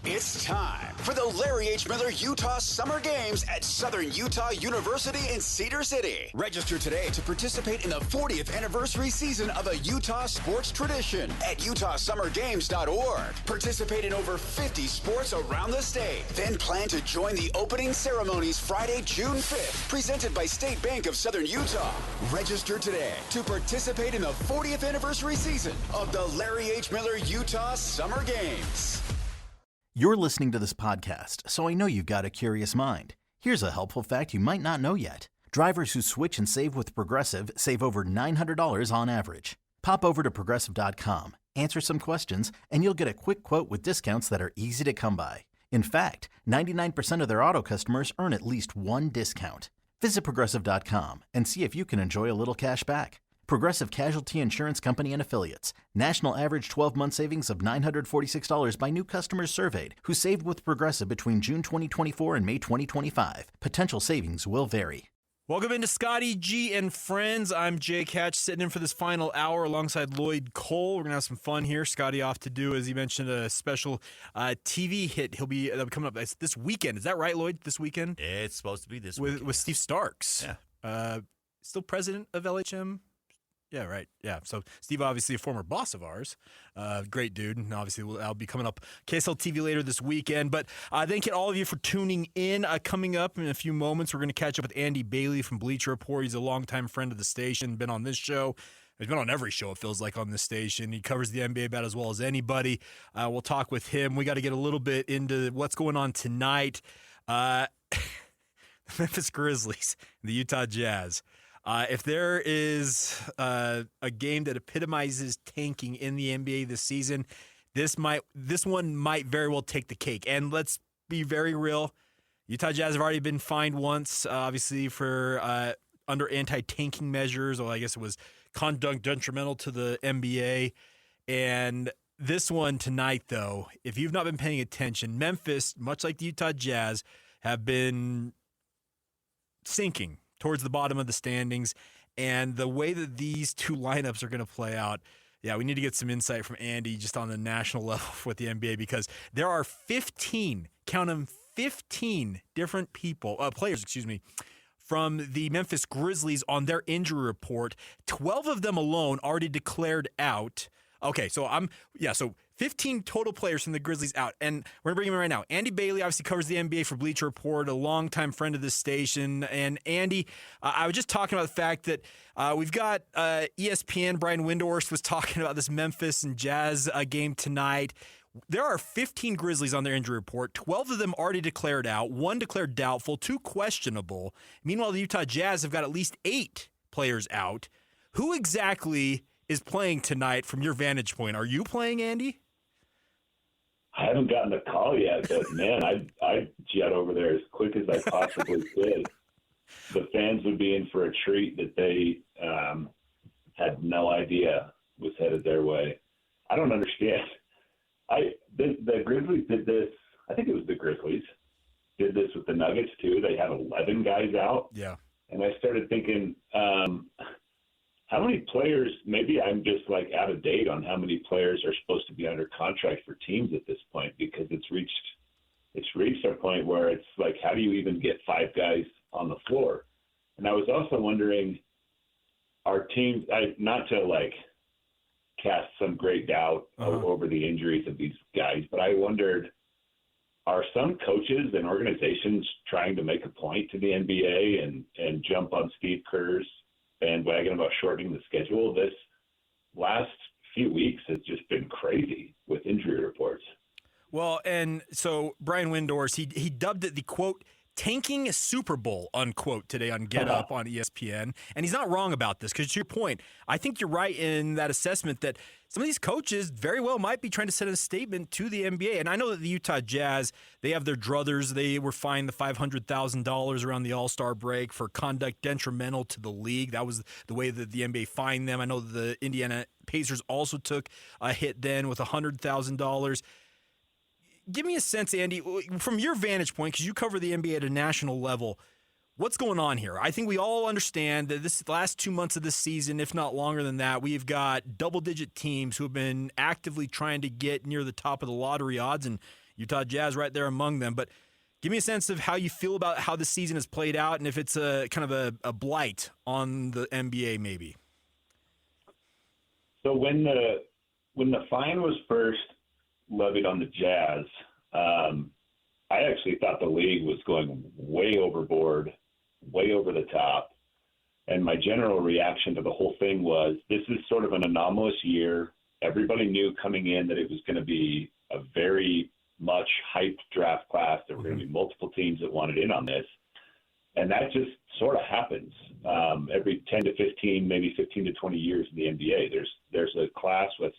It's time for the Larry H. Miller Utah Summer Games at Southern Utah University in Cedar City. Register today to participate in the 40th anniversary season of a Utah sports tradition at utahsummergames.org. Participate in over 50 sports around the state. Then plan to join the opening ceremonies Friday, June 5th, presented by State Bank of Southern Utah. Register today to participate in the 40th anniversary season of the Larry H. Miller Utah Summer Games. You're listening to this podcast, so I know you've got a curious mind. Here's a helpful fact you might not know yet. Drivers who switch and save with Progressive save over $900 on average. Pop over to Progressive.com, answer some questions, and you'll get a quick quote with discounts that are easy to come by. In fact, 99% of their auto customers earn at least one discount. Visit Progressive.com and see if you can enjoy a little cash back. Progressive Casualty Insurance Company and Affiliates. National average 12-month savings of $946 by new customers surveyed who saved with Progressive between June 2024 and May 2025. Potential savings will vary. Welcome into Scotty G and Friends. I'm Jake Hatch, sitting in for this final hour alongside Lloyd Cole. We're going to have some fun here. Scotty off to do, as he mentioned, a special TV hit. That'll be coming up this weekend. Is that right, Lloyd, this weekend? It's supposed to be this weekend. With Steve Starks. Yeah. Still president of LHM? Yeah, right. Yeah. So Steve, obviously a former boss of ours, great dude, and obviously I'll be coming up KSL TV later this weekend. But thank you to all of you for tuning in. Coming up in a few moments, we're going to catch up with Andy Bailey from Bleacher Report. He's a longtime friend of the station, been on this show. He's been on every show, it feels like, on this station. He covers the NBA about as well as anybody. We'll talk with him. We got to get a little bit into what's going on tonight. The Memphis Grizzlies, the Utah Jazz. If there is a game that epitomizes tanking in the NBA this season, this one might very well take the cake. And let's be very real. Utah Jazz have already been fined once, obviously, for under anti-tanking measures. Or I guess it was conduct detrimental to the NBA. And this one tonight, though, if you've not been paying attention, Memphis, much like the Utah Jazz, have been sinking towards the bottom of the standings, and the way that these two lineups are going to play out, yeah, we need to get some insight from Andy just on the national level with the NBA, because there are 15, count them, 15 different players, from the Memphis Grizzlies on their injury report. 12 of them alone already declared out. Okay, so 15 total players from the Grizzlies out, and we're going to bring him in right now. Andy Bailey obviously covers the NBA for Bleacher Report, a longtime friend of this station. And Andy, I was just talking about the fact that we've got ESPN, Brian Windhorst was talking about this Memphis and Jazz game tonight. There are 15 Grizzlies on their injury report. 12 of them already declared out, 1 declared doubtful, 2 questionable. Meanwhile, the Utah Jazz have got at least 8 players out. Who exactly is playing tonight from your vantage point? Are you playing, Andy? I haven't gotten a call yet, but man, I'd jet over there as quick as I possibly could. The fans would be in for a treat that they had no idea was headed their way. I don't understand. The Grizzlies did this. I think it was the Grizzlies did this with the Nuggets too. They had 11 guys out. Yeah. And I started thinking, how many players, maybe I'm just like out of date on how many players are supposed to be under contract for teams at this point, because it's reached a point where it's like, how do you even get 5 guys on the floor? And I was also wondering, our teams, not to like cast some great doubt over the injuries of these guys, but I wondered, are some coaches and organizations trying to make a point to the NBA and jump on Steve Kerr's bandwagon about shortening the schedule? This last few weeks has just been crazy with injury reports. Well, and so Brian Windhorst, he dubbed it the, quote, tanking Super Bowl, unquote, today on Get Up on ESPN. And he's not wrong about this, because to your point, I think you're right in that assessment that some of these coaches very well might be trying to send a statement to the NBA. And I know that the Utah Jazz, they have their druthers. They were fined the $500,000 around the All-Star break for conduct detrimental to the league. That was the way that the NBA fined them. I know that the Indiana Pacers also took a hit then with $100,000. Give me a sense, Andy, from your vantage point, because you cover the NBA at a national level, what's going on here? I think we all understand that this last 2 months of this season, if not longer than that, we've got double-digit teams who have been actively trying to get near the top of the lottery odds, and Utah Jazz right there among them. But give me a sense of how you feel about how the season has played out and if it's a kind of a blight on the NBA maybe. So when the fine was first levied on the Jazz, I actually thought the league was going way overboard, way over the top. And my general reaction to the whole thing was, this is sort of an anomalous year. Everybody knew coming in that it was going to be a very much hyped draft class. There were going to be multiple teams that wanted in on this. And that just sort of happens every 10 to 15, maybe 15 to 20 years in the NBA. There's a class with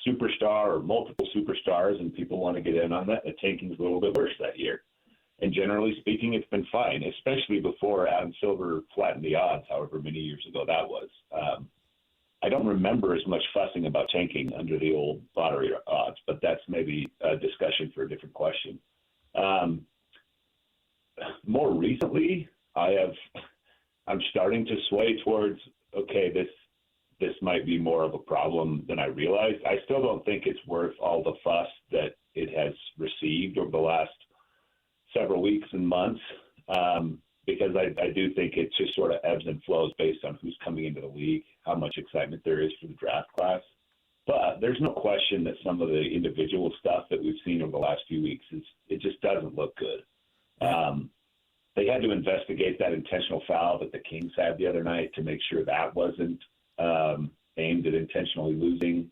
superstar or multiple superstars, and people want to get in on that. The tanking's a little bit worse that year. And generally speaking, it's been fine, especially before Adam Silver flattened the odds, however many years ago that was. I don't remember as much fussing about tanking under the old lottery odds, but that's maybe a discussion for a different question. More recently, I'm starting to sway towards, okay, this might be more of a problem than I realized. I still don't think it's worth all the fuss that it has received over the last several weeks and months, because I do think it just sort of ebbs and flows based on who's coming into the league, how much excitement there is for the draft class. But there's no question that some of the individual stuff that we've seen over the last few weeks, it just doesn't look good. They had to investigate that intentional foul that the Kings had the other night to make sure that wasn't aimed at intentionally losing.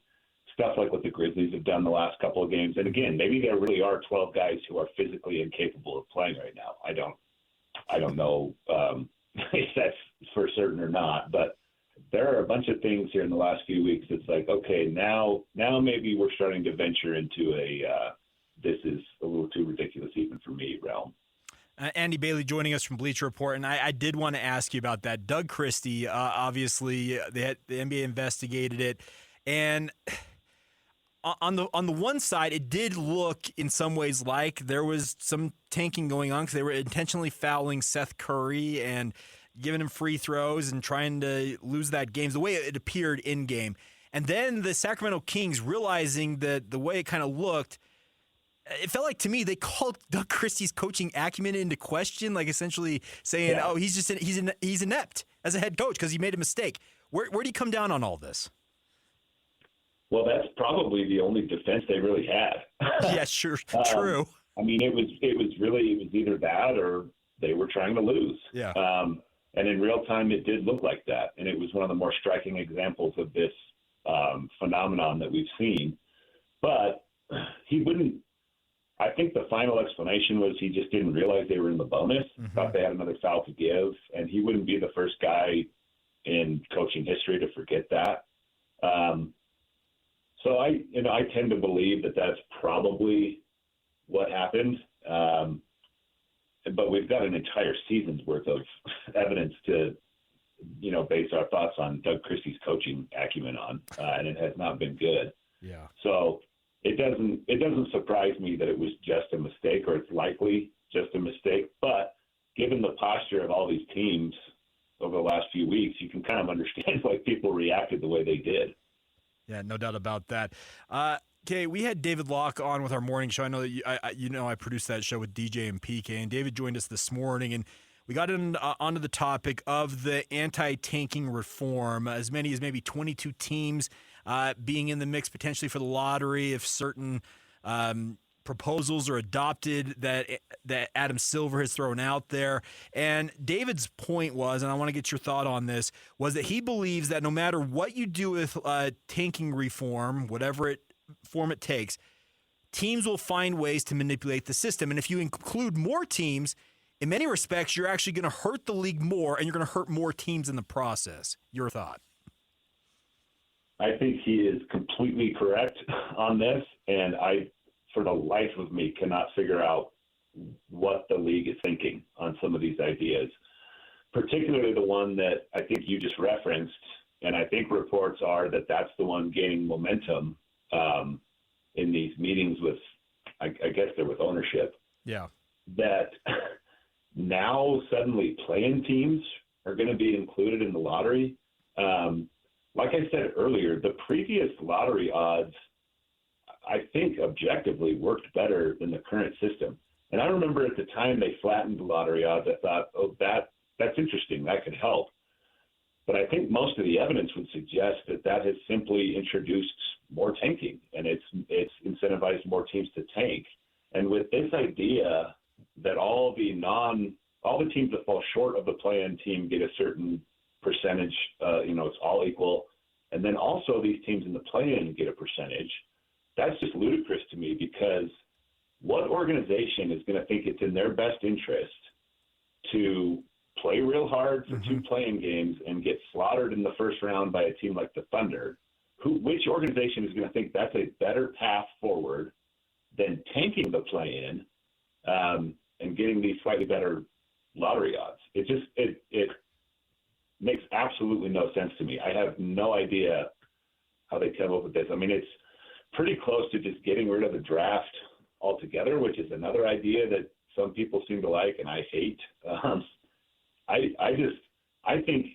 Stuff like what the Grizzlies have done the last couple of games. And again, maybe there really are 12 guys who are physically incapable of playing right now. I don't know if that's for certain or not, but there are a bunch of things here in the last few weeks that's like, okay, now maybe we're starting to venture into this is a little too ridiculous even for me realm. Andy Bailey joining us from Bleacher Report, and I did want to ask you about that. Doug Christie, obviously, the NBA investigated it, and on the one side, it did look in some ways like there was some tanking going on because they were intentionally fouling Seth Curry and giving him free throws and trying to lose that game, the way it appeared in game. And then the Sacramento Kings, realizing that the way it kind of looked, it felt like to me they called Doug Christie's coaching acumen into question, like essentially saying, "Oh, he's inept as a head coach because he made a mistake." Where do you come down on all this? Well, that's probably the only defense they really had. Yeah, sure, true. I mean, it was either that or they were trying to lose. Yeah. And in real time, it did look like that, and it was one of the more striking examples of this phenomenon that we've seen. But he wouldn't. I think the final explanation was he just didn't realize they were in the bonus, thought they had another foul to give, and he wouldn't be the first guy in coaching history to forget that. So I tend to believe that that's probably what happened. But we've got an entire season's worth of evidence to, base our thoughts on Doug Christie's coaching acumen on, and it has not been good. Yeah. So it doesn't surprise me that it was just a mistake, or it's likely just a mistake. But given the posture of all these teams over the last few weeks, you can kind of understand why people reacted the way they did. Yeah, no doubt about that. Okay, we had David Locke on with our morning show. I know that I produced that show with DJ and PK, and David joined us this morning, and we got onto the topic of the anti-tanking reform. As many as maybe 22 teams being in the mix potentially for the lottery if certain proposals are adopted that Adam Silver has thrown out there. And David's point was, and I want to get your thought on this, was that he believes that no matter what you do with tanking reform, whatever form it takes, teams will find ways to manipulate the system. And if you include more teams, in many respects, you're actually going to hurt the league more, and you're going to hurt more teams in the process. Your thought? I think he is completely correct on this, and I, for the life of me, cannot figure out what the league is thinking on some of these ideas, particularly the one that I think you just referenced, and I think reports are that that's the one gaining momentum in these meetings with, I guess they're with ownership. Yeah. That now suddenly play-in teams are going to be included in the lottery. Like I said earlier, the previous lottery odds, I think, objectively worked better than the current system. And I remember at the time they flattened the lottery odds. I thought, oh, that's interesting. That could help. But I think most of the evidence would suggest that has simply introduced more tanking, and it's incentivized more teams to tank. And with this idea that all the teams that fall short of the play-in team get a certain percentage, it's all equal, and then also these teams in the play-in get a percentage, that's just ludicrous to me, because what organization is going to think it's in their best interest to play real hard for two play-in games and get slaughtered in the first round by a team like the Thunder? Which organization is going to think that's a better path forward than tanking the play-in and getting these slightly better lottery odds? It makes absolutely no sense to me. I have no idea how they come up with this. I mean, it's pretty close to just getting rid of the draft altogether, which is another idea that some people seem to like and I hate. I think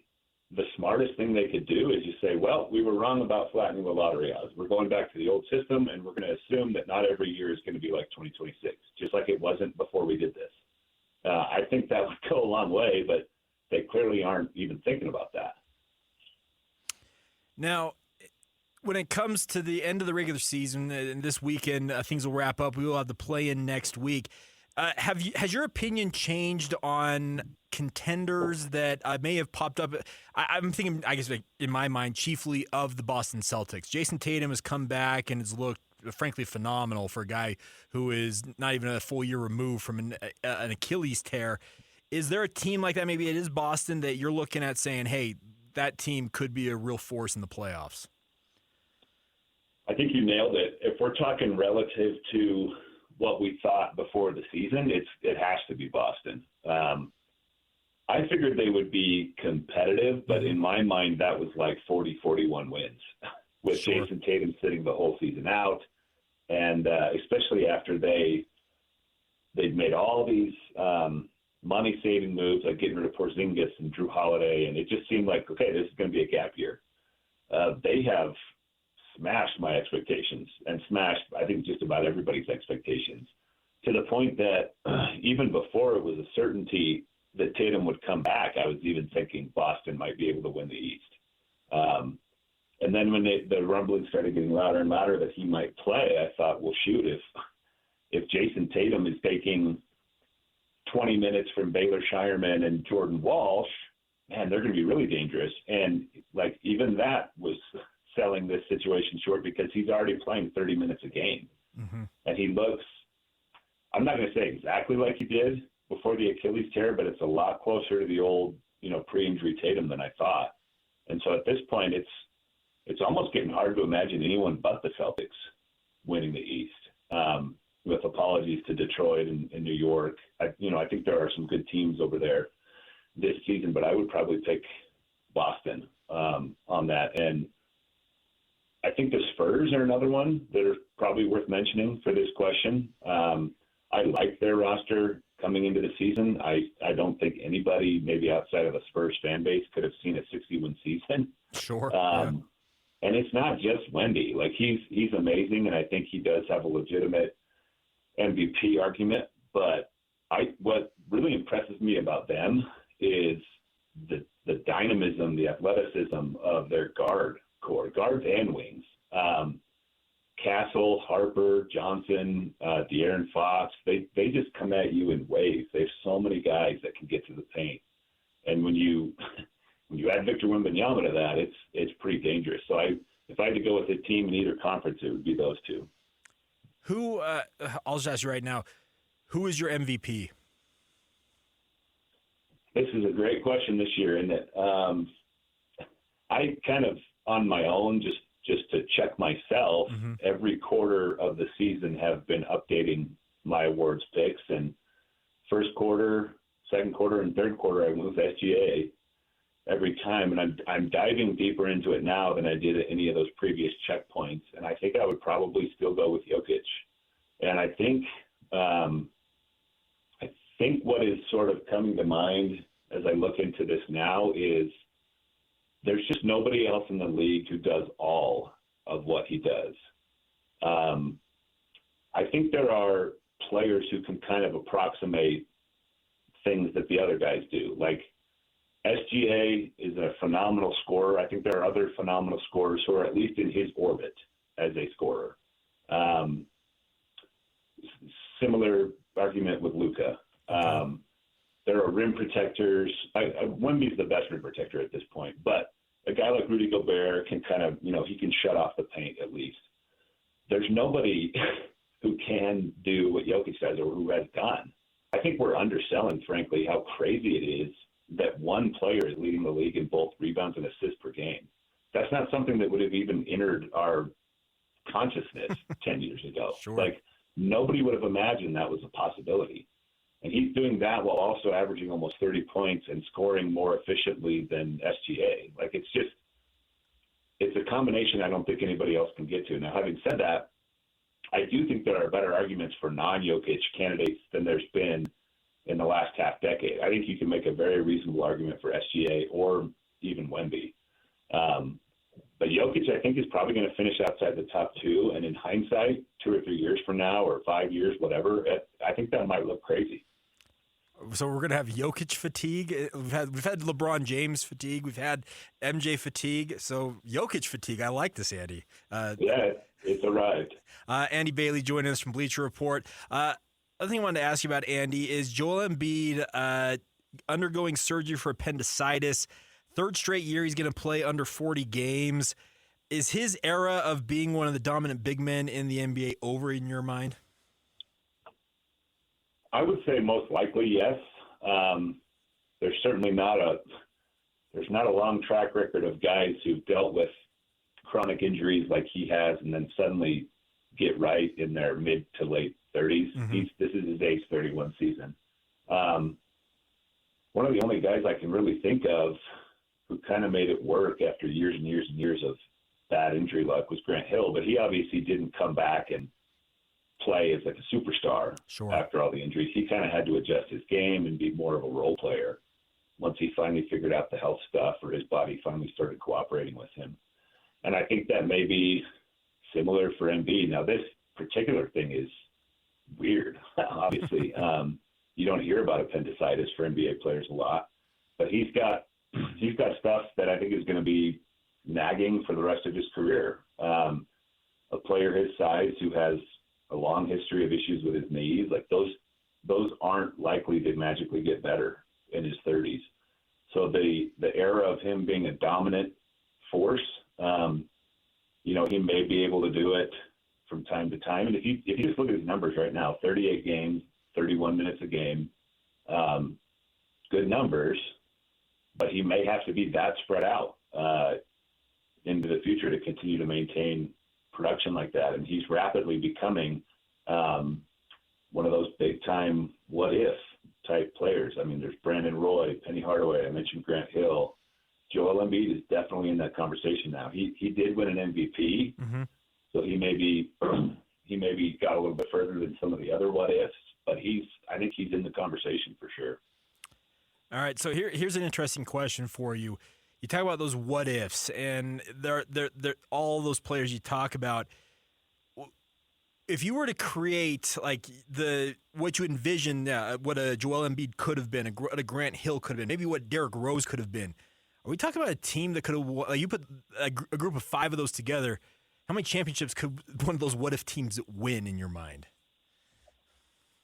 the smartest thing they could do is just say, well, we were wrong about flattening the lottery odds. We're going back to the old system, and we're going to assume that not every year is going to be like 2026, just like it wasn't before we did this. I think that would go a long way, but they clearly aren't even thinking about that. Now, when it comes to the end of the regular season, and this weekend, things will wrap up. We will have the play-in next week. Has your opinion changed on contenders that may have popped up? I'm thinking, I guess, in my mind, chiefly of the Boston Celtics. Jason Tatum has come back and has looked, frankly, phenomenal for a guy who is not even a full year removed from an Achilles tear. Is there a team like that, maybe it is Boston, that you're looking at saying, hey, that team could be a real force in the playoffs? I think you nailed it. If we're talking relative to what we thought before the season, it has to be Boston. I figured they would be competitive, but in my mind, that was like 40, 41 wins with Jason Tatum sitting the whole season out. And especially after they'd made all these money-saving moves, like getting rid of Porzingis and Drew Holiday, and it just seemed like, okay, this is going to be a gap year. They have smashed my expectations and smashed, I think, just about everybody's expectations, to the point that even before it was a certainty that Tatum would come back, I was even thinking Boston might be able to win the East. And then when the rumblings started getting louder and louder that he might play, I thought, well, shoot, if Jason Tatum is taking 20 minutes from Baylor Shireman and Jordan Walsh, man, they're going to be really dangerous. And like even that was selling this situation short, because he's already playing 30 minutes a game. And he looks, I'm not going to say exactly like he did before the Achilles tear, but it's a lot closer to the old, pre-injury Tatum than I thought. And so at this point, it's almost getting hard to imagine anyone but the Celtics winning the East. With apologies to Detroit and New York, I think there are some good teams over there this season, but I would probably pick Boston on that. And I think the Spurs are another one that are probably worth mentioning for this question. I like their roster coming into the season. I don't think anybody, maybe outside of the Spurs fan base, could have seen a 60-win season. Sure. And it's not just Wendy. Like he's amazing, and I think he does have a legitimate MVP argument. But what really impresses me about them is the dynamism, the athleticism of their guard core, guards and wings. Castle, Harper, Johnson, De'Aaron Fox, they just come at you in waves. They have so many guys that can get to the paint. And when you add Victor Wembanyama to that, it's pretty dangerous. So if I had to go with a team in either conference, it would be those two. Who, I'll just ask you right now, who is your MVP? This is a great question this year, isn't it? I kind of, on my own, just to check myself, every quarter of the season have been updating my awards picks. And first quarter, second quarter, and third quarter, I went with SGA every time. And I'm diving deeper into it now than I did at any of those previous checkpoints. And I think I would probably still go with Jokic. And I think what is sort of coming to mind as I look into this now is there's just nobody else in the league who does all of what he does. I think there are players who can kind of approximate things that the other guys do. Like SGA is a phenomenal scorer. I think there are other phenomenal scorers who are at least in his orbit as a scorer. Similar argument with Luka. There are rim protectors. Wemby's the best rim protector at this point, but a guy like Rudy Gobert can kind of, he can shut off the paint at least. There's nobody who can do what Jokic does or who has done. I think we're underselling, frankly, how crazy it is that one player is leading the league in both rebounds and assists per game. That's not something that would have even entered our consciousness 10 years ago. Sure. Like, nobody would have imagined that was a possibility. And he's doing that while also averaging almost 30 points and scoring more efficiently than SGA. Like, it's a combination I don't think anybody else can get to. Now, having said that, I do think there are better arguments for non-Jokic candidates than there's been in the last half decade. I think you can make a very reasonable argument for SGA or even Wemby. But Jokic, I think, is probably going to finish outside the top two. And in hindsight, 2 or 3 years from now or 5 years, whatever, I think that might look crazy. So we're going to have Jokic fatigue. We've had LeBron James fatigue. We've had MJ fatigue. So Jokic fatigue. I like this, Andy. Yeah, it's arrived. Andy Bailey joining us from Bleacher Report. Other thing I wanted to ask you about, Andy, is Joel Embiid undergoing surgery for appendicitis. 3rd straight year he's going to play under 40 games. Is his era of being one of the dominant big men in the NBA over in your mind? I would say most likely yes. There's certainly not a long track record of guys who've dealt with chronic injuries like he has and then suddenly get right in their mid to late 30s. Mm-hmm. This is his age 31 season. One of the only guys I can really think of who kind of made it work after years and years and years of bad injury luck was Grant Hill, but he obviously didn't come back and play as like a superstar after all the injuries. He kind of had to adjust his game and be more of a role player once he finally figured out the health stuff or his body finally started cooperating with him. And I think that may be similar for Embiid. Now, this particular thing is weird, obviously. You don't hear about appendicitis for NBA players a lot, but he's got stuff that I think is going to be nagging for the rest of his career. A player his size who has a long history of issues with his knees, like those aren't likely to magically get better in his 30s. So the era of him being a dominant force, he may be able to do it from time to time. And if you just look at his numbers right now, 38 games, 31 minutes a game, good numbers, but he may have to be that spread out into the future to continue to maintain production like that. And he's rapidly becoming one of those big-time what-if type players. I mean, there's Brandon Roy, Penny Hardaway, I mentioned Grant Hill. Joel Embiid is definitely in that conversation now. He did win an MVP, so he maybe got a little bit further than some of the other what-ifs, but I think he's in the conversation for sure. All right, so here's an interesting question for you. You talk about those what ifs, and they're all those players you talk about. If you were to create like what you envision, what a Joel Embiid could have been, what a Grant Hill could have been, maybe what Derrick Rose could have been, are we talking about a team that could have? You put a group of 5 of those together. How many championships could one of those what if teams win in your mind?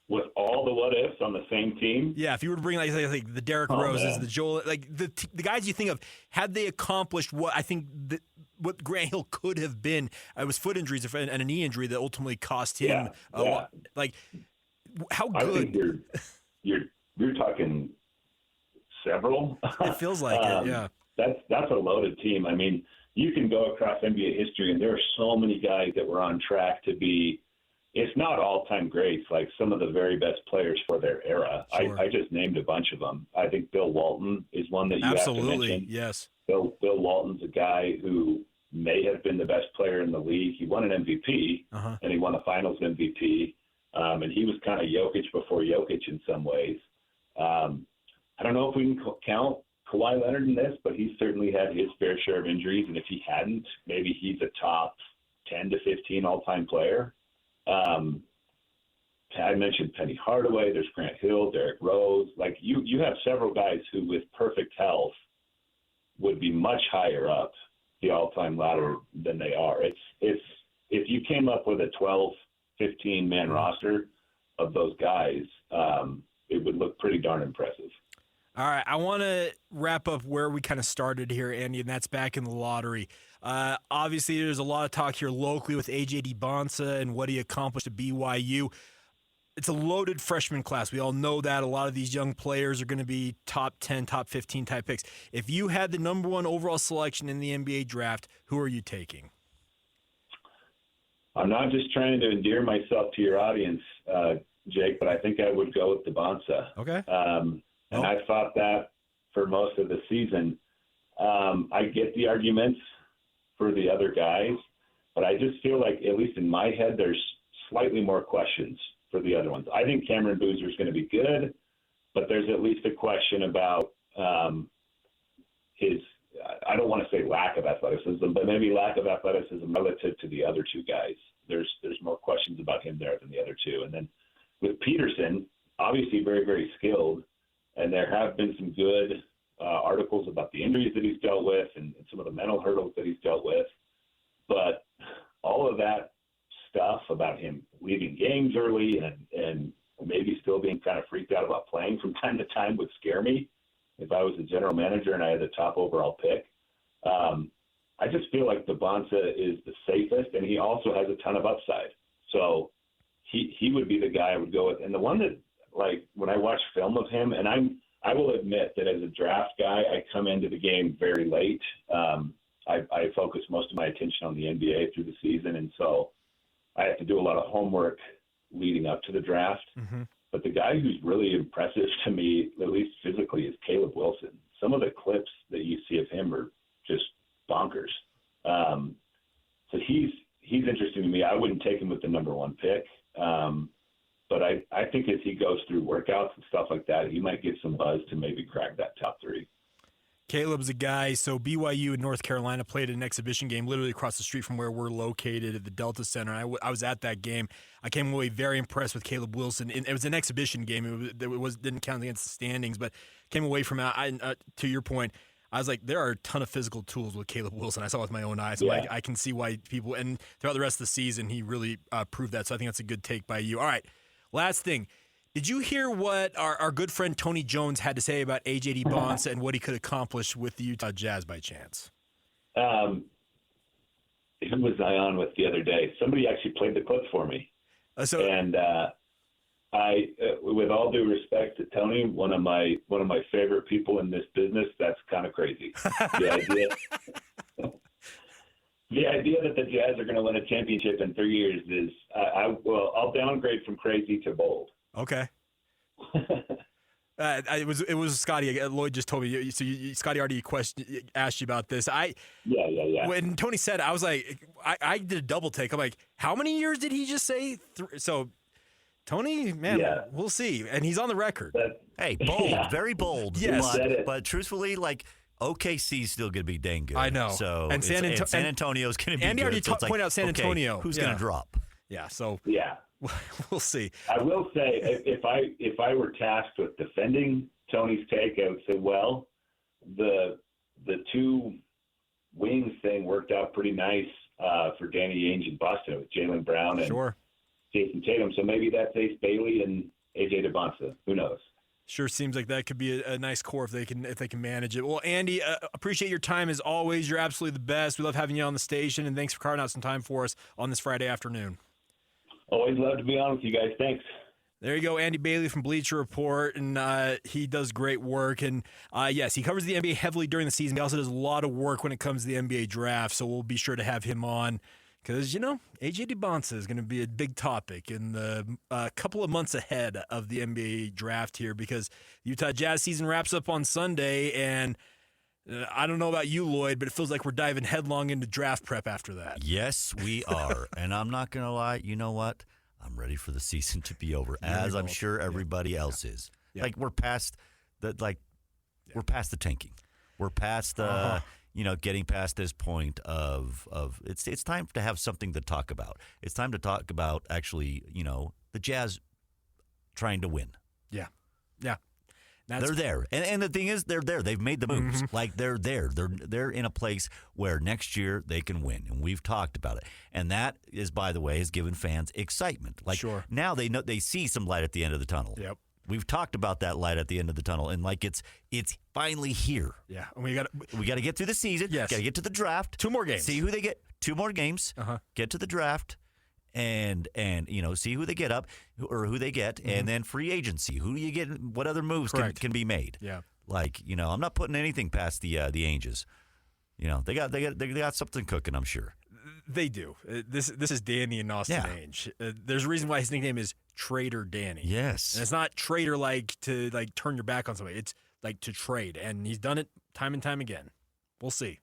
With all the what ifs on the same team? Yeah, if you were to bring like the Derrick Roses, the Joel, like the guys you think of, had they accomplished what I think what Grant Hill could have been, it was foot injuries and a knee injury that ultimately cost him a lot. Like, how good? I think you're talking several. It feels like it. Yeah, that's a loaded team. I mean, you can go across NBA history, and there are so many guys that were on track to be. It's not all-time greats, like some of the very best players for their era. Sure. I just named a bunch of them. I think Bill Walton is one that you have to mention. Yes. Bill Walton's a guy who may have been the best player in the league. He won an MVP, and he won a Finals MVP, and he was kind of Jokic before Jokic in some ways. I don't know if we can count Kawhi Leonard in this, but he's certainly had his fair share of injuries, and if he hadn't, maybe he's a top 10 to 15 all-time player. I mentioned Penny Hardaway. There's Grant Hill, Derrick Rose. Like you have several guys who, with perfect health, would be much higher up the all-time ladder than they are. It's if you came up with a 12, 15-man roster of those guys, it would look pretty darn impressive. All right, I want to wrap up where we kind of started here, Andy, and that's back in the lottery. Obviously, there's a lot of talk here locally with A.J. DeBonsa and what he accomplished at BYU. It's a loaded freshman class. We all know that. A lot of these young players are going to be top 10, top 15 type picks. If you had the number one overall selection in the NBA draft, who are you taking? I'm not just trying to endear myself to your audience, Jake, but I think I would go with DeBonsa. Okay. And I thought that for most of the season. I get the arguments for the other guys, but I just feel like, at least in my head, there's slightly more questions for the other ones. I think Cameron Boozer is going to be good, but there's at least a question about his, I don't want to say lack of athleticism, but maybe lack of athleticism relative to the other two guys. There's more questions about him there than the other two. And then with Peterson, obviously very, very skilled, and there have been some good articles about the injuries that he's dealt with and some of the mental hurdles that he's dealt with. But all of that stuff about him leaving games early and maybe still being kind of freaked out about playing from time to time would scare me if I was a general manager and I had the top overall pick. I just feel like DeBonsa is the safest, and he also has a ton of upside. So he would be the guy I would go with. And the one that, like, when I watch film of him, and I will admit that as a draft guy, I come into the game very late. I focus most of my attention on the NBA through the season, and so I have to do a lot of homework leading up to the draft. Mm-hmm. But the guy who's really impressive to me, at least physically, is Caleb Wilson. Some of the clips that you see of him are just bonkers. So he's interesting to me. I wouldn't take him with the number one pick. But I think as he goes through workouts and stuff like that, he might get some buzz to maybe crack that top three. Caleb's a guy. So BYU in North Carolina played an exhibition game literally across the street from where we're located at the Delta Center. I was at that game. I came away very impressed with Caleb Wilson. It was an exhibition game. It didn't count against the standings, but came away from it. To your point, I was like, there are a ton of physical tools with Caleb Wilson. I saw it with my own eyes. So yeah. I can see why people, and throughout the rest of the season, he really proved that. So I think that's a good take by you. All right. Last thing, did you hear what our good friend Tony Jones had to say about A.J. DeBonsa and what he could accomplish with the Utah Jazz by chance? Who was I on with the other day? Somebody actually played the clip for me. I, with all due respect to Tony, one of my favorite people in this business, that's kind of crazy. The idea that the Jazz are going to win a championship in 3 years is, I'll downgrade from crazy to bold. Okay. It was Scotty. Lloyd just told me. So Scotty already asked you about this. Yeah. When Tony said, I was like, I did a double take. I'm like, how many years did he just say? So, Tony, man, we'll see. And he's on the record. Hey, bold, very bold. Yes, but truthfully, like, OKC's still going to be dang good. I know. So and San Antonio's going to be Andy good. Andy already pointed out San Antonio. Who's going to drop? Yeah. So we'll see. I will say, if I were tasked with defending Tony's take, I would say, well, the two wings thing worked out pretty nice for Danny Ainge in Boston with Jaylen Brown and Jason Tatum. So maybe that's Ace Bailey and A.J. DeBonsa. Who knows? Sure seems like that could be a nice core if they can manage it. Well, Andy, appreciate your time as always. You're absolutely the best. We love having you on the station, and thanks for carving out some time for us on this Friday afternoon. Always love to be on with you guys. Thanks. There you go, Andy Bailey from Bleacher Report, and he does great work. And yes, he covers the NBA heavily during the season. He also does a lot of work when it comes to the NBA draft, so we'll be sure to have him on. Because, A.J. DeBonsa is going to be a big topic in the couple of months ahead of the NBA draft here, because the Utah Jazz season wraps up on Sunday, and I don't know about you, Lloyd, but it feels like we're diving headlong into draft prep after that. Yes, we are. And I'm not going to lie, you know what? I'm ready for the season to be over, as I'm sure everybody else is. Yeah. Like, we're past the tanking. We're past the... getting past this point of it's time to have something to talk about. It's time to talk about actually, the Jazz trying to win. Yeah. They're there. And the thing is, they're there. They've made the moves. Mm-hmm. Like, they're there. They're in a place where next year they can win. And we've talked about it. And that is, by the way, has given fans excitement. Like, Sure. now they see some light at the end of the tunnel. Yep. We've talked about that light at the end of the tunnel. And, like, it's finally here. Yeah. And we got to get through the season. Yes. Got to get to the draft. 2 more games. See who they get. 2 more games. Get to the draft. And see who they get up or who they get, and then free agency. Who do you get? What other moves can be made? Yeah, like I'm not putting anything past the Angels. They got something cooking. I'm sure they do. This is Danny and Austin Ainge. There's a reason why his nickname is Trader Danny. Yes, and it's not trader like to turn your back on somebody. It's like to trade, and he's done it time and time again. We'll see.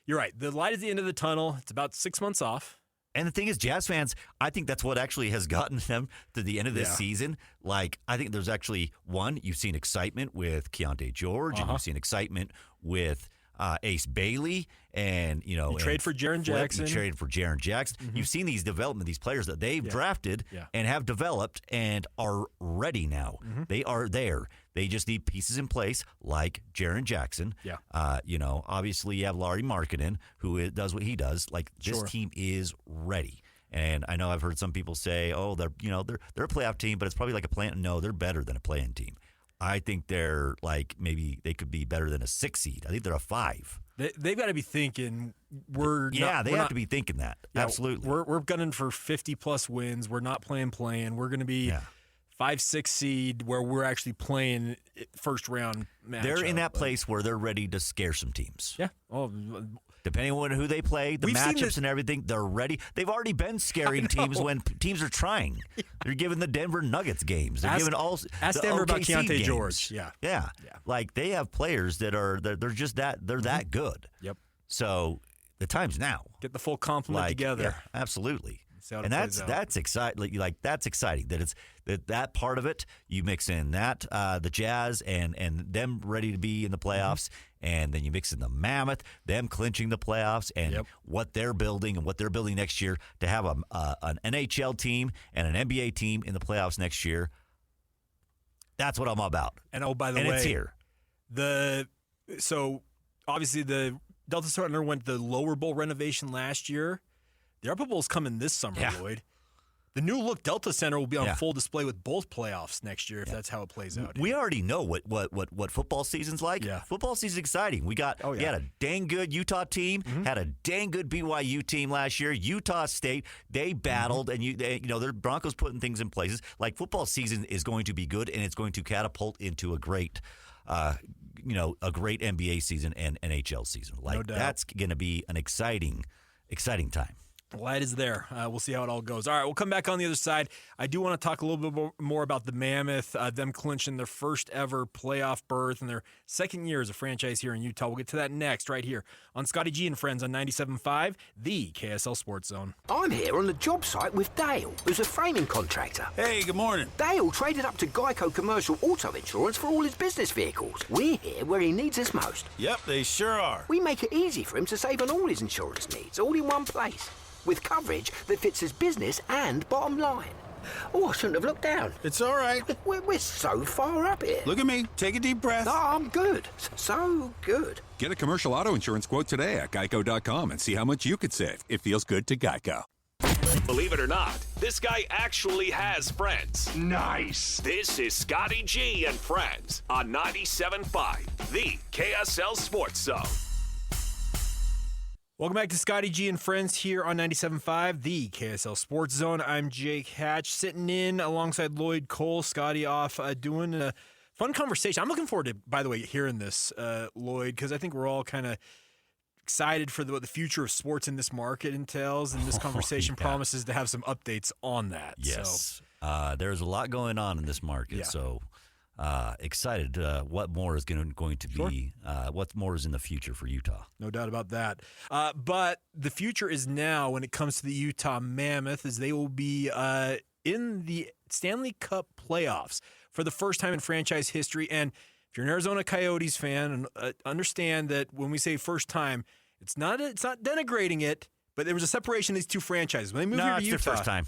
You're right. The light is the end of the tunnel. It's about 6 months off. And the thing is, Jazz fans, I think that's what actually has gotten them to the end of this season. Like, I think there's actually, you've seen excitement with Keontae George, and you've seen excitement with Ace Bailey, and you trade for Jaren Jackson. You traded for Jaren Jackson. You've seen these development, these players that they've drafted and have developed and are ready now. They are there. They just need pieces in place like Jaren Jackson. Yeah. Obviously you have Larry Markkinen, who does what he does. Like, this team is ready. And I know I've heard some people say, "Oh, they're a playoff team, but it's probably like a play." No, they're better than a play-in team. I think they're like, maybe they could be better than a 6 seed. I think they're a 5. They've got to be thinking they have to be thinking that. Absolutely. We're gunning for 50+ wins. We're not playing. We're going to be 5-6 seed where we're actually playing first round matchup. They're in that place where they're ready to scare some teams. Yeah. Oh, depending on who they play, the matchups and everything, they're ready. They've already been scaring teams when teams are trying. They're giving the Denver Nuggets games. They're giving all ask the Denver about OKC Keontae games. George. Yeah. Like, they have players they're just that that good. Yep. So the time's now. Get the full complement together. Yeah, absolutely. And that's exciting. Like, that's exciting that it's that part of it. You mix in that the Jazz and them ready to be in the playoffs, and then you mix in the Mammoth, them clinching the playoffs, and what they're building and what they're building next year to have an NHL team and an NBA team in the playoffs next year. That's what I'm about. And by the way, it's here. So obviously the Delta Center underwent the lower bowl renovation last year. The upper bowl's coming this summer, Lloyd. The new look Delta Center will be on full display with both playoffs next year if that's how it plays out. We already know what football season's like. Yeah. Football season's exciting. We had a dang good Utah team, had a dang good BYU team last year. Utah State, they battled, and their Broncos putting things in places. Like, football season is going to be good, and it's going to catapult into a great NBA season and NHL season. Like, no doubt. That's going to be an exciting time. The light is there. We'll see how it all goes. All right, we'll come back on the other side. I do want to talk a little bit more about the Mammoth, them clinching their first ever playoff berth in their second year as a franchise here in Utah. We'll get to that next right here on Scotty G and Friends on 97.5, the KSL Sports Zone. I'm here on the job site with Dale, who's a framing contractor. Hey, good morning. Dale traded up to Geico Commercial Auto Insurance for all his business vehicles. We're here where he needs us most. Yep, they sure are. We make it easy for him to save on all his insurance needs, all in one place, with coverage that fits his business and bottom line. Oh, I shouldn't have looked down. It's all right. We're so far up here. Look at me. Take a deep breath. No, I'm good. So good. Get a commercial auto insurance quote today at geico.com and see how much you could save. It feels good to Geico. Believe it or not, this guy actually has friends. Nice. This is Scotty G and Friends on 97.5, the KSL Sports Zone. Welcome back to Scotty G and Friends here on 97.5, the KSL Sports Zone. I'm Jake Hatch, sitting in alongside Lloyd Cole. Scotty off doing a fun conversation. I'm looking forward to, by the way, hearing this, Lloyd, because I think we're all kind of excited for what the future of sports in this market entails, and this conversation promises to have some updates on that. Yes. So. There's a lot going on in this market, so excited what more is going to be, what more is in the future for Utah. No doubt about that. But the future is now when it comes to the Utah Mammoth, as they will be in the Stanley Cup playoffs for the first time in franchise history. And if you're an Arizona Coyotes fan, understand that when we say first time, it's not denigrating it, but there was a separation of these two franchises. When they moved here to Utah, it's their first time.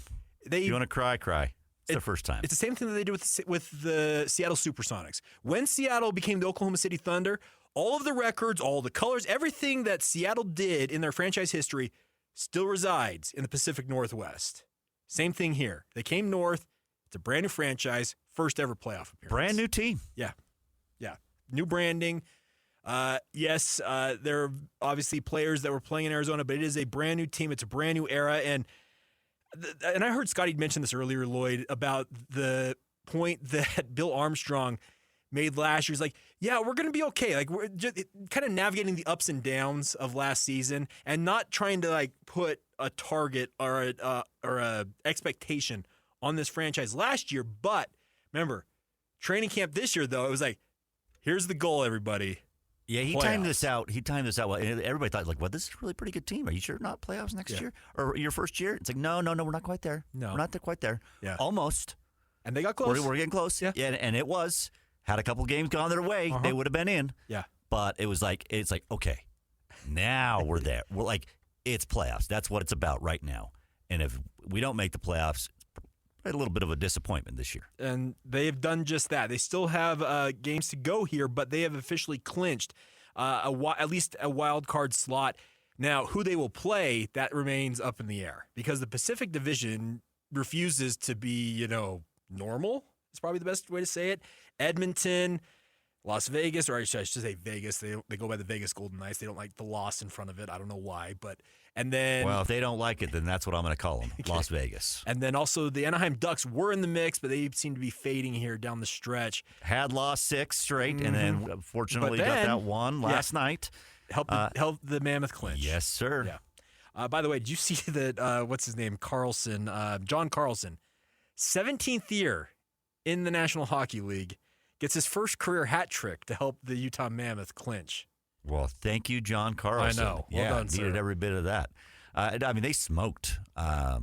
You want to cry? their first time. It's the same thing that they did with the Seattle Supersonics. When Seattle became the Oklahoma City Thunder, all of the records, all the colors, everything that Seattle did in their franchise history still resides in the Pacific Northwest. Same thing here. They came north. It's a brand new franchise, first ever playoff appearance. Brand new team. Yeah. New branding. Yes, there are obviously players that were playing in Arizona, but it is a brand new team. It's a brand new era. And I heard Scotty mention this earlier, Lloyd, about the point that Bill Armstrong made last year. He's like, yeah, we're going to be okay. Like, we're just kind of navigating the ups and downs of last season and not trying to like put a target or a expectation on this franchise last year. But remember, training camp this year, though, it was like, here's the goal, everybody. Yeah, he playoffs. timed this out. Well, and everybody thought, like, well, this is a really pretty good team. Are you sure not playoffs next year or your first year? It's like, no, we're not quite there. No, we're not quite there. Yeah, almost. And they got close. We're getting close. Yeah, and it was. Had a couple games gone their way, they would have been in. Yeah, but it's like, okay, now we're there. We're like, it's playoffs. That's what it's about right now. And if we don't make the playoffs, a little bit of a disappointment this year. And they have done just that. They still have games to go here, but they have officially clinched at least a wild card slot. Now, who they will play, that remains up in the air because the Pacific Division refuses to be, normal. It's probably the best way to say it. Edmonton, Las Vegas, or I should say Vegas. They go by the Vegas Golden Knights. They don't like the loss in front of it. I don't know why, and then if they don't like it, then that's what I'm going to call them, okay. Las Vegas. And then also the Anaheim Ducks were in the mix, but they seem to be fading here down the stretch. Had lost 6 straight, and then fortunately got that one last night. Helped the Mammoth clinch. Yes, sir. Yeah. By the way, did you see that? What's his name? Carlson, John Carlson, 17th year in the National Hockey League. Gets his first career hat trick to help the Utah Mammoth clinch. Well, thank you, John Carlson. I know. Well done, needed sir. every bit of that. They smoked the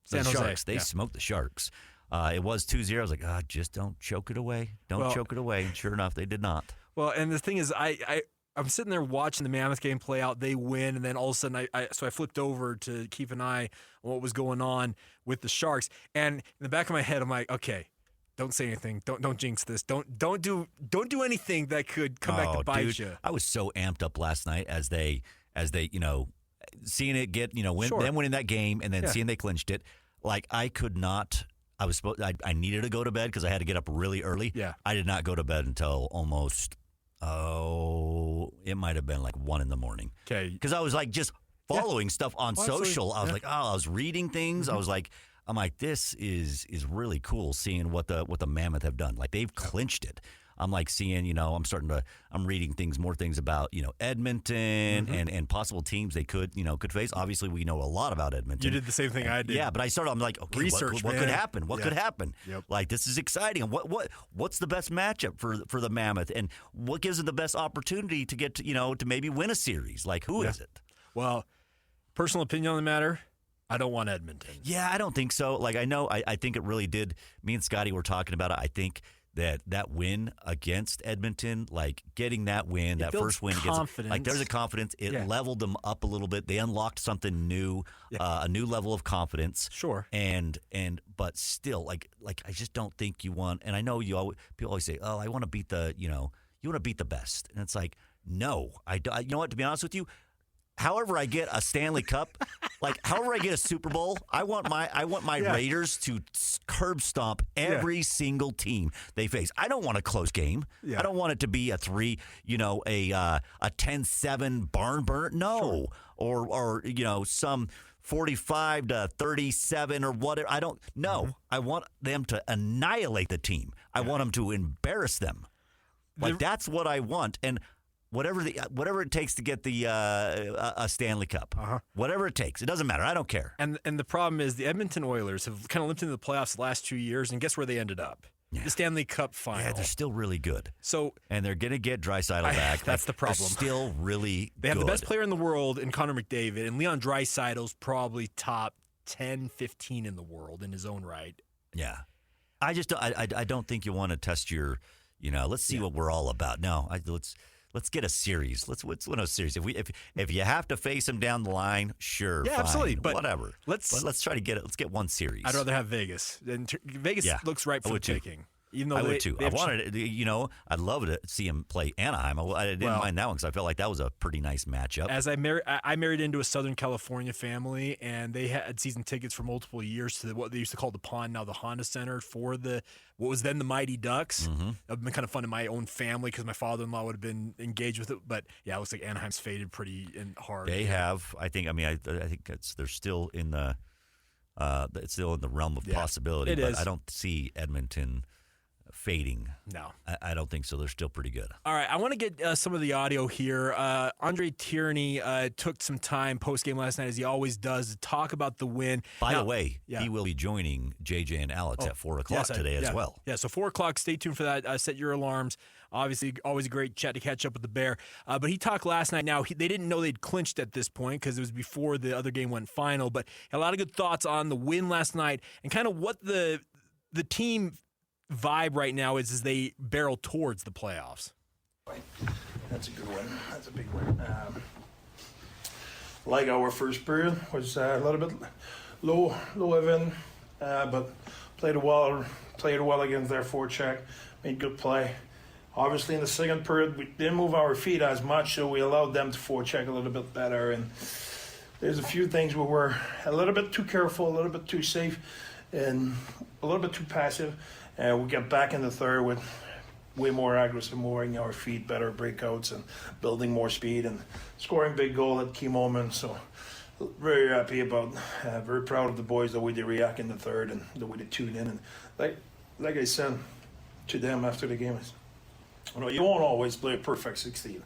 San Jose. Sharks. They smoked the Sharks. It was 2-0. I was like, just don't choke it away. Don't choke it away. And sure enough, they did not. Well, and the thing is, I'm sitting there watching the Mammoth game play out. They win, and then all of a sudden, I flipped over to keep an eye on what was going on with the Sharks. And in the back of my head, I'm like, okay, don't say anything. Don't jinx this. Don't do anything that could come back to bite you. I was so amped up last night as they seeing it get them winning that game and then seeing they clinched it. Like I could not. I needed to go to bed because I had to get up really early. Yeah. I did not go to bed until almost it might have been like 1 a.m. Okay. Because I was like just following stuff on social. I was like, I was reading things. Mm-hmm. I'm like, this is really cool seeing what the Mammoth have done. Like they've clinched it. I'm like seeing, I'm reading more things about, Edmonton and possible teams they could face. Obviously, we know a lot about Edmonton. You did the same thing I did. Yeah, but I'm like, okay, research, what could happen? What could happen? Yep. Like this is exciting. What's the best matchup for the Mammoth, and what gives them the best opportunity to get to maybe win a series? Like who is it? Well, personal opinion on the matter. I don't want Edmonton. Yeah, I don't think so. Like I think it really did. Me and Scotty were talking about it. I think that win against Edmonton, like getting that win, that first win against, like there's a confidence. It leveled them up a little bit. They unlocked something new, a new level of confidence. Sure. But still, like I just don't think you want. And I know people always say, "Oh, I want to beat you want to beat the best," and it's like, no, you know what? To be honest with you. However I get a Stanley Cup, however I get a Super Bowl, I want my Raiders to curb stomp every single team they face. I don't want a close game. Yeah. I don't want it to be a 10-7 barn burner. No. Sure. Or some 45-37 or whatever. I don't know. Mm-hmm. I want them to annihilate the team. I want them to embarrass them. That's what I want. And whatever it takes to get a Stanley Cup, whatever it takes, it doesn't matter. I don't care. And the problem is the Edmonton Oilers have kind of limped into the playoffs the last 2 years, and guess where they ended up? Yeah. The Stanley Cup final. Yeah, they're still really good. And they're going to get Draisaitl back. That's the problem. They're still really They have the best player in the world in Connor McDavid, and Leon Draisaitl's probably top 10, 15 in the world in his own right. Yeah. I don't think you want to test your, let's see what we're all about. No, Let's get a series. Let's win a series. If you have to face them down the line, sure, Yeah, fine, absolutely. But whatever. let's try to get it. Let's get one series. I'd rather have Vegas. Vegas looks right for the taking. Even though I would too. I wanted it. I'd love to see him play Anaheim. I didn't mind that one because I felt like that was a pretty nice matchup. As I married into a Southern California family, and they had season tickets for multiple years to what they used to call the Pond, now the Honda Center, for what was then the Mighty Ducks. Mm-hmm. It would been kind of fun in my own family because my father-in-law would have been engaged with it. But yeah, it looks like Anaheim's faded pretty hard. They have. I think they're still in the. It's still in the realm of possibility. But I don't see Edmonton fading. No. I don't think so. They're still pretty good. All right, I want to get some of the audio here. Andre Tierney took some time post-game last night, as he always does, to talk about the win. By the way, he will be joining JJ and Alex at 4 o'clock today as well. Yeah, so 4 o'clock, stay tuned for that. Set your alarms. Obviously, always a great chat to catch up with the Bear. But he talked last night. Now, they didn't know they'd clinched at this point because it was before the other game went final, but had a lot of good thoughts on the win last night and kind of what the team vibe right now is as they barrel towards the playoffs. That's a good win. That's a big win. Like our first period was a little bit low even, but played well against their forecheck, made good play. Obviously in the second period we didn't move our feet as much, so we allowed them to forecheck a little bit better, and there's a few things we were a little bit too careful, a little bit too safe, and a little bit too passive. We got back in the third with way more aggressive, moving our feet, better breakouts, and building more speed and scoring big goal at key moments. So very happy about, very proud of the boys, the way they react in the third and the way they tune in. And like I said to them after the game, you won't always play a perfect 16.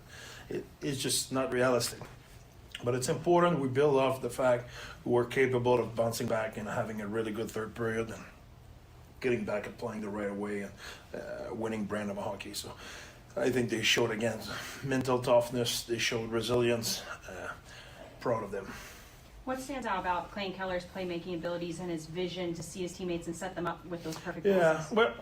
It's just not realistic. But it's important we build off the fact we're capable of bouncing back and having a really good third period and getting back and playing the right way and winning brand of hockey. So I think they showed, again, mental toughness. They showed resilience. Proud of them. What stands out about Clayton Keller's playmaking abilities and his vision to see his teammates and set them up with those perfect passes? Well,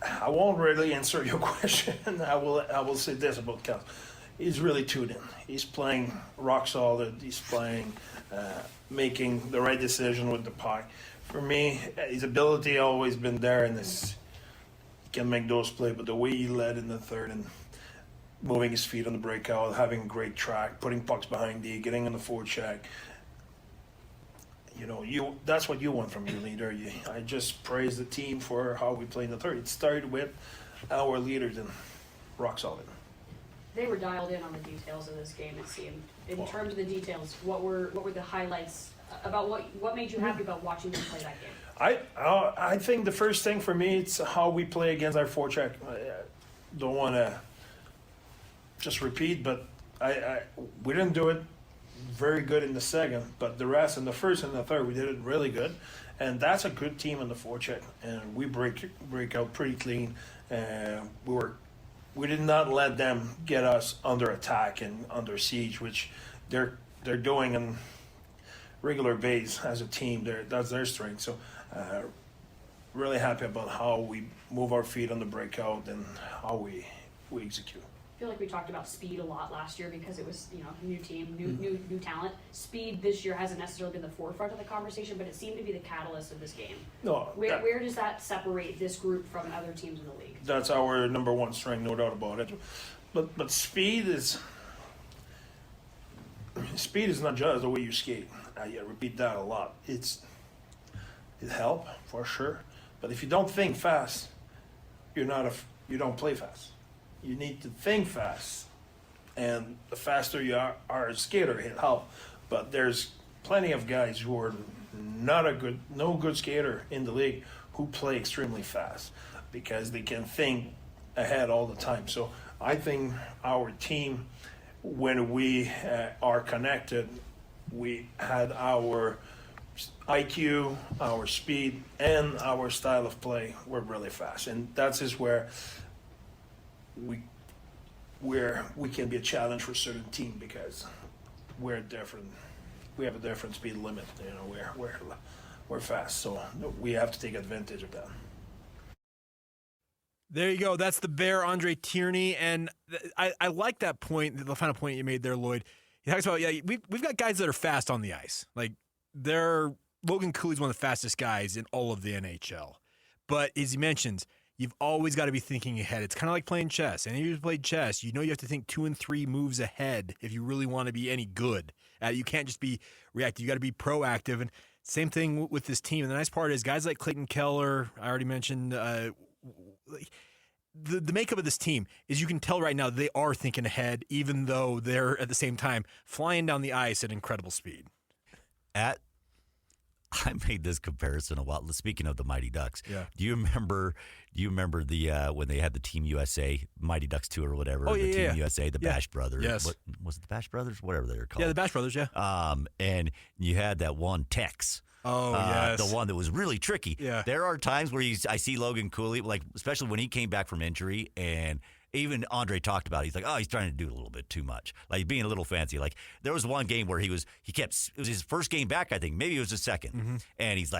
I won't really answer your question. I will say this about Keller. He's really tuned in. He's playing rock solid. He's playing, making the right decision with the puck. For me, his ability always been there, and he can make those plays. But the way he led in the third and moving his feet on the breakout, having great track, putting pucks behind D, getting in the forecheck, that's what you want from your leader. I just praise the team for how we played in the third. It started with our leaders and rock solid. They were dialed in on the details of this game, it seemed. In terms of the details, what were the highlights about what made you happy about watching them play that game? I think the first thing for me, it's how we play against our forecheck. I don't want to just repeat, but we didn't do it very good in the second, but the rest in the first and the third, we did it really good. And that's a good team in the forecheck, and we break out pretty clean. We did not let them get us under attack and under siege, which they're doing on regular base as a team. That's their strength. So really happy about how we move our feet on the breakout and how we execute. I feel like we talked about speed a lot last year because it was, new team, new talent. Speed this year hasn't necessarily been the forefront of the conversation, but it seemed to be the catalyst of this game. No, where does that separate this group from other teams in the league? That's our number one strength, no doubt about it. But speed is not just the way you skate. I repeat that a lot. It helps for sure, but if you don't think fast, you don't play fast. You need to think fast, and the faster you are a skater, it helps. But there's plenty of guys who are no good skater in the league who play extremely fast because they can think ahead all the time. So I think our team, when we are connected, we had our IQ, our speed, and our style of play were really fast, and that is where we can be a challenge for a certain team because we're different. We have a different speed limit. We're fast, so we have to take advantage of that. There you go. That's the Bear, Andre Tierney. And I like that point, the final point you made there, Lloyd. He talks about, we've got guys that are fast on the ice. Like, Logan Cooley's one of the fastest guys in all of the NHL. But as he mentions, you've always got to be thinking ahead. It's kind of like playing chess. And if you've played chess, you know you have to think 2 and 3 moves ahead if you really want to be any good. You can't just be reactive. You got to be proactive. And same thing with this team. And the nice part is guys like Clayton Keller, I already mentioned, the makeup of this team is you can tell right now they are thinking ahead, even though they're at the same time flying down the ice at incredible speed. I made this comparison a while. Speaking of the Mighty Ducks, yeah. Do you remember the when they had the Team USA Mighty Ducks tour or whatever? Oh, yeah, Team USA, the Bash Brothers. Yes. What, was it the Bash Brothers? Whatever they were called. Yeah, the Bash Brothers. Yeah. And you had that one Tex. Oh, yes. The one that was really tricky. Yeah. There are times where I see Logan Cooley, like especially when he came back from injury, and even Andre talked about it. He's like, he's trying to do a little bit too much, like being a little fancy. Like there was one game where it was his first game back, I think, maybe it was his second, and he's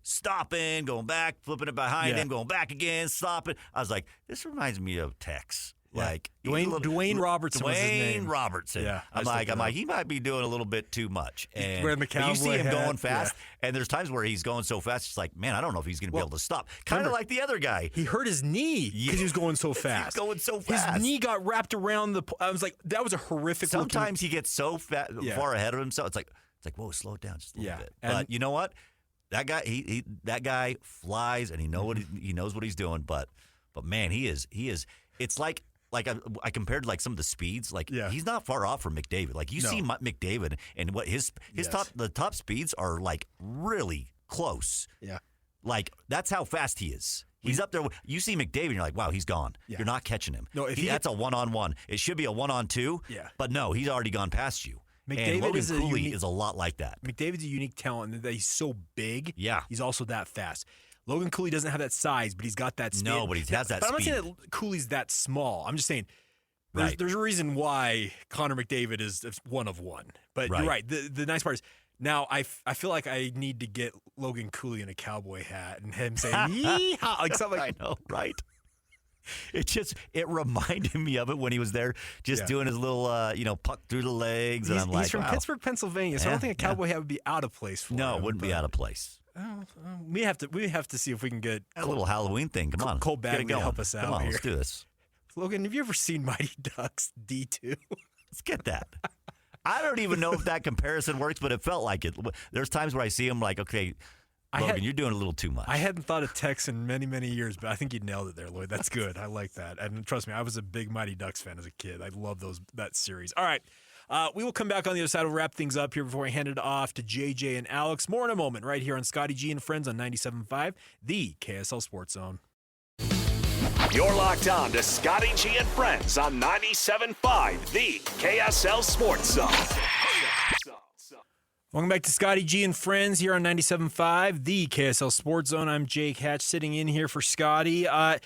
stopping, going back, flipping it behind him, going back again, stopping. I was like, this reminds me of Tex. Yeah. Like Dwayne Robertson was his name. Dwayne Robertson. Yeah, I'm like, he might be doing a little bit too much. And wearing the but you see him cowboy going hat. fast, and there's times where he's going so fast, it's like, man, I don't know if he's going to be able to stop. Kind of like the other guy. He hurt his knee because he was going so fast. He's going so fast. His knee got wrapped around I was like, that was a horrific. Sometimes he gets so far ahead of himself. It's like, whoa, slow it down just a little bit. But you know what? That guy, that guy flies, and he knows what he's doing. But man, he is. It's like I compared like some of the speeds. Like he's not far off from McDavid. Like you see McDavid and what his top speeds are like really close. Yeah, like that's how fast he is. He's up there. You see McDavid, and you're like, wow, he's gone. Yeah. You're not catching him. No, that's a 1-on-1. It should be a 1-on-2. Yeah, but no, he's already gone past you. McDavid and Logan Cooley is a lot like that. McDavid's a unique talent in that he's so big. Yeah, he's also that fast. Logan Cooley doesn't have that size, but he's got that speed. No, but he has that speed. But I'm not saying that Cooley's that small. I'm just saying there's a reason why Connor McDavid is one of one. But you're right. The nice part is now I feel like I need to get Logan Cooley in a cowboy hat and him saying, yeehaw, like something like I know, right? It reminded me of it when he was there just doing his little, puck through the legs. And I'm like, he's from Pittsburgh, Pennsylvania, so I don't think a cowboy hat would be out of place for him. No, it wouldn't be out of place. We have to see if we can get a little Halloween thing. Come on, Cole Bagley to help us out. Come on, here. let's do this. Logan, have you ever seen Mighty Ducks D2? Let's get that. I don't even know if that comparison works, but it felt like it. There's times where I see him like, okay, Logan, you're doing a little too much. I hadn't thought of Tex in many, many years, but I think you nailed it there, Lloyd. That's good. I like that. And trust me, I was a big Mighty Ducks fan as a kid. I love that series. All right. We will come back on the other side. We'll wrap things up here before I hand it off to JJ and Alex. More in a moment right here on Scotty G and Friends on 97.5, the KSL Sports Zone. You're locked on to Scotty G and Friends on 97.5, the KSL Sports Zone. Welcome back to Scotty G and Friends here on 97.5, the KSL Sports Zone. I'm Jake Hatch sitting in here for Scotty. All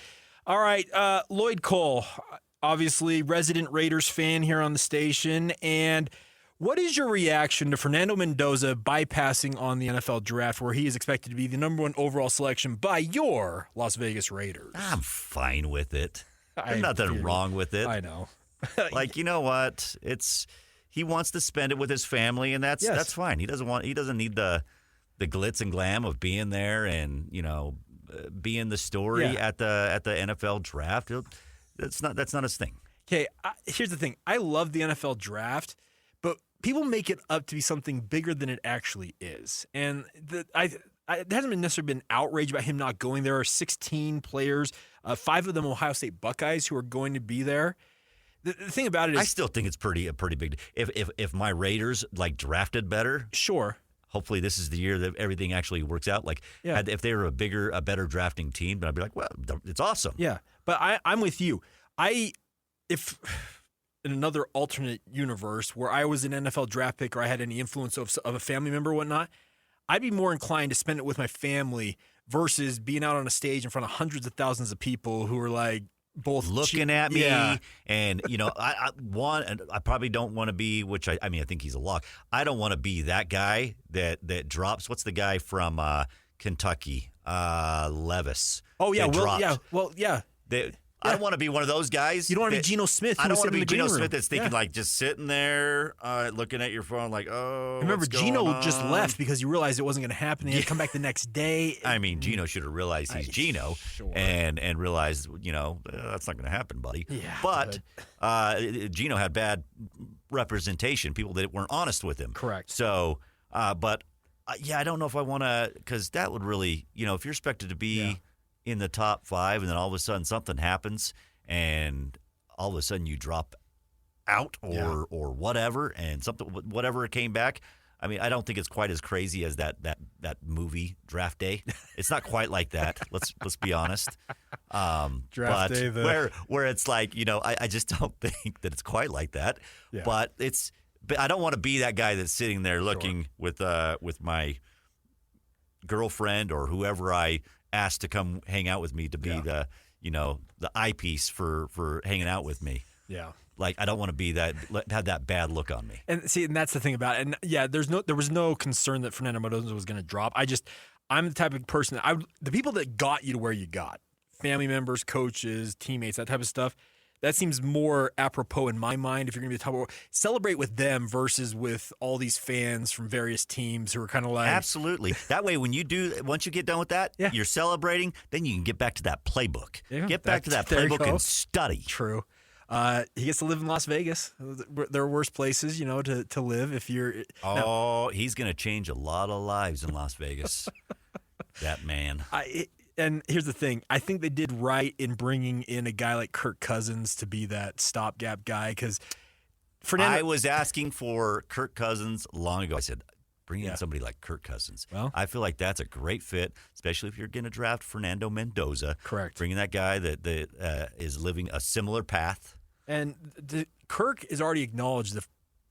right, Lloyd Cole, obviously resident Raiders fan here on the station. And what is your reaction to Fernando Mendoza bypassing on the NFL draft where he is expected to be the number 1 overall selection by your Las Vegas Raiders? I'm fine with it. There's nothing wrong with it. I know. Like, you know what? He wants to spend it with his family, and that's fine. He doesn't need the glitz and glam of being there and, being the story at the NFL draft. That's not his thing. Okay, here's the thing. I love the NFL draft, but people make it up to be something bigger than it actually is. And there hasn't necessarily been outrage about him not going. There are 16 players, 5 of them Ohio State Buckeyes, who are going to be there. The thing about it is, I still think it's a pretty big. If my Raiders drafted better, sure. Hopefully, this is the year that everything actually works out. If they were a better drafting team, then I'd be like, well, it's awesome. Yeah, but I'm with you. If in another alternate universe where I was an NFL draft pick or I had any influence of a family member or whatnot, I'd be more inclined to spend it with my family versus being out on a stage in front of hundreds of thousands of people who are like both looking at me. And I probably don't want to be, which I think he's a lock. I don't want to be that guy that drops. What's the guy from Kentucky? Levis. Oh, yeah. I don't want to be one of those guys. You don't want to be Geno Smith. I don't want to be Geno Smith that's thinking just sitting there looking at your phone Remember, Geno just left because you realized it wasn't going to happen. He had to come back the next day. I mean, Geno should have realized he's Geno and realized, that's not going to happen, buddy. Yeah, but Geno had bad representation, people that weren't honest with him. Correct. So, I don't know if I want to, because that would really, if you're expected to be in the top 5 and then all of a sudden something happens and all of a sudden you drop out or whatever and whatever came back. I mean, I don't think it's quite as crazy as that movie Draft Day. It's not quite like that. Let's be honest. Draft Day, where it's like, I just don't think that it's quite like that. Yeah. But I don't want to be that guy that's sitting there looking with my girlfriend or whoever I asked to come hang out with me to be the eyepiece for hanging out with me. Yeah. Like, I don't want to be that, have that bad look on me. And that's the thing about it. And there was no concern that Fernando Mendoza was going to drop. I'm the type of person the people that got you to where you got, family members, coaches, teammates, that type of stuff, that seems more apropos in my mind. If you're going to be a top, celebrate with them versus with all these fans from various teams who are kind of like. Absolutely. That way, once you get done with that, you're celebrating, then you can get back to that playbook. Get back to that playbook and study. True. He gets to live in Las Vegas. There are worse places, to live if you're. He's going to change a lot of lives in Las Vegas. That man. And here's the thing. I think they did right in bringing in a guy like Kirk Cousins to be that stopgap guy because I was asking for Kirk Cousins long ago. I said, bring in somebody like Kirk Cousins. Well, I feel like that's a great fit, especially if you're going to draft Fernando Mendoza. Correct. Bringing that guy that is living a similar path. And Kirk has already acknowledged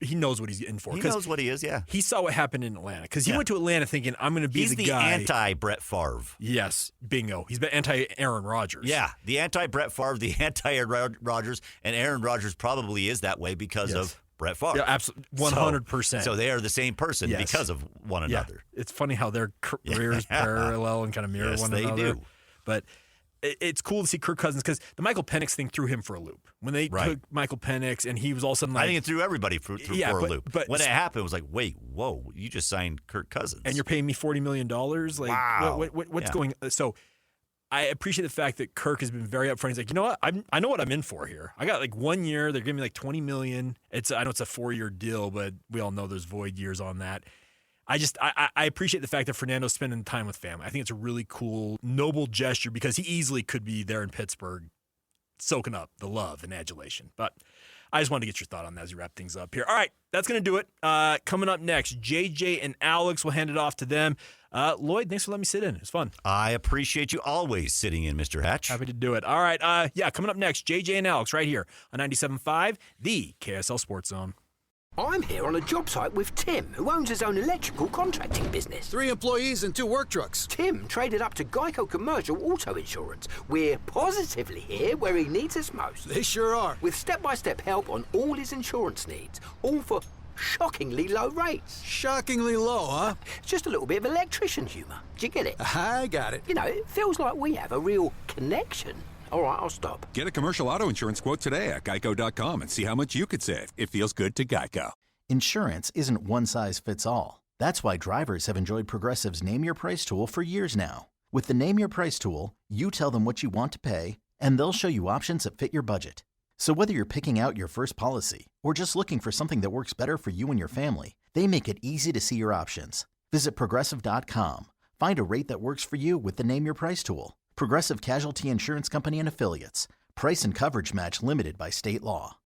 he knows what he's in for. He knows what he is, yeah. He saw what happened in Atlanta because he went to Atlanta thinking, I'm going to be the guy. He's the anti-Brett Favre. Yes, bingo. He's been anti-Aaron Rodgers. Yeah, the anti-Brett Favre, the anti-Aaron Rodgers, and Aaron Rodgers probably is that way because of Brett Favre. Yeah, absolutely, 100%. So they are the same person because of one another. It's funny how their careers parallel and kind of mirror one another. Yes, they do. But it's cool to see Kirk Cousins because the Michael Penix thing threw him for a loop. When they took Michael Penix and he was all of a sudden like. I think it threw everybody for a loop. But when it happened, it was like, wait, whoa, you just signed Kirk Cousins. And you're paying me $40 million? Like, wow. What's going on? So I appreciate the fact that Kirk has been very upfront. He's like, you know what? I know what I'm in for here. I got like 1 year. They're giving me like $20 million. I know it's a 4-year deal, but we all know there's void years on that. I appreciate the fact that Fernando's spending time with family. I think it's a really cool, noble gesture because he easily could be there in Pittsburgh soaking up the love and adulation. But I just wanted to get your thought on that as we wrap things up here. All right, that's going to do it. Coming up next, JJ and Alex. We'll hand it off to them. Lloyd, thanks for letting me sit in. It was fun. I appreciate you always sitting in, Mr. Hatch. Happy to do it. All right, coming up next, JJ and Alex right here on 97.5, the KSL Sports Zone. I'm here on a job site with Tim, who owns his own electrical contracting business. 3 employees and 2 work trucks. Tim traded up to Geico Commercial Auto Insurance. We're positively here where he needs us most. They sure are. With step-by-step help on all his insurance needs, all for shockingly low rates. Shockingly low, huh? Just a little bit of electrician humour. Do you get it? I got it. It feels like we have a real connection. All right, I'll stop. Get a commercial auto insurance quote today at geico.com and see how much you could save. It feels good to Geico. Insurance isn't one size fits all. That's why drivers have enjoyed Progressive's Name Your Price tool for years now. With the Name Your Price tool, you tell them what you want to pay, and they'll show you options that fit your budget. So whether you're picking out your first policy or just looking for something that works better for you and your family, they make it easy to see your options. Visit Progressive.com. Find a rate that works for you with the Name Your Price tool. Progressive Casualty Insurance Company and Affiliates. Price and coverage match limited by state law.